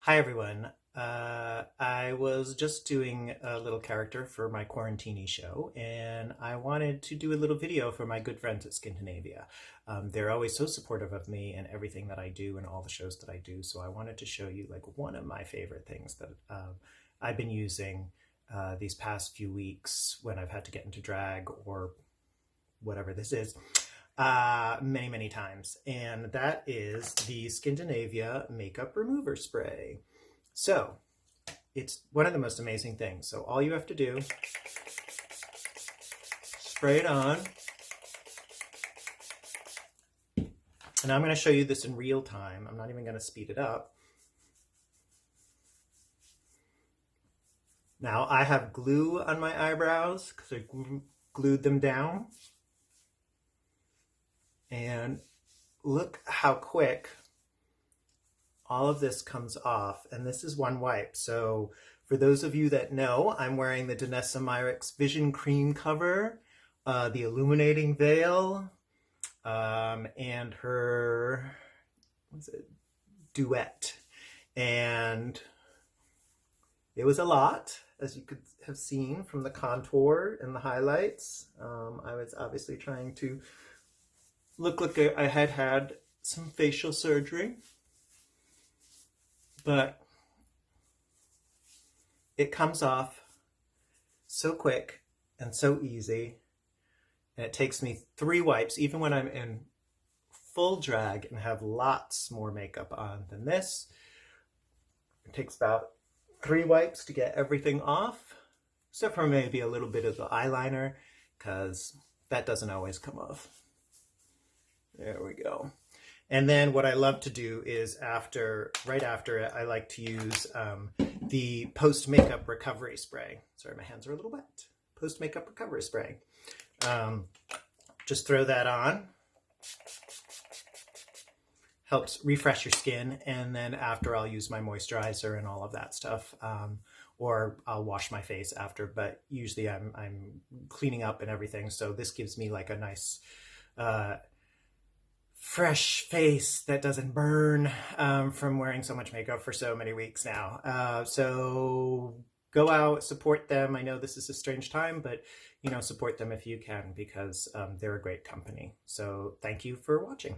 Hi everyone. I was just doing a little character for my quarantini show, and I wanted to do a little video for my good friends at Skindinavia. They're always so supportive of me and everything that I do and all the shows that I do. So I wanted to show you like one of my favorite things that I've been using these past few weeks when I've had to get into drag or whatever this is many times, and that is the Skindinavia makeup remover spray. So it's one of the most amazing things. So all you have to do, spray it on, and I'm going to show you this in real time. I'm not even going to speed it up. Now I have glue on my eyebrows because I glued them down. And look how quick all of this comes off. And this is one wipe. So for those of you that know, I'm wearing the Danessa Myricks Vision Cream cover, the illuminating veil, and her, what's it, duet. And it was a lot, as you could have seen from the contour and the highlights. I was obviously trying to look like I had had some facial surgery, but it comes off so quick and so easy, and it takes me 3 wipes, even when I'm in full drag and have lots more makeup on than this. It takes about 3 wipes to get everything off, except for maybe a little bit of the eyeliner, because that doesn't always come off. There we go. And then what I love to do is right after it, I like to use the post-makeup recovery spray. Sorry, my hands are a little wet. Post-makeup recovery spray. Just throw that on. Helps refresh your skin. And then after, I'll use my moisturizer and all of that stuff. Or I'll wash my face after, but usually I'm cleaning up and everything. So this gives me like a nice fresh face that doesn't burn from wearing so much makeup for so many weeks now. So go out, support them. I know this is a strange time, but support them if you can, because they're a great company. So thank you for watching.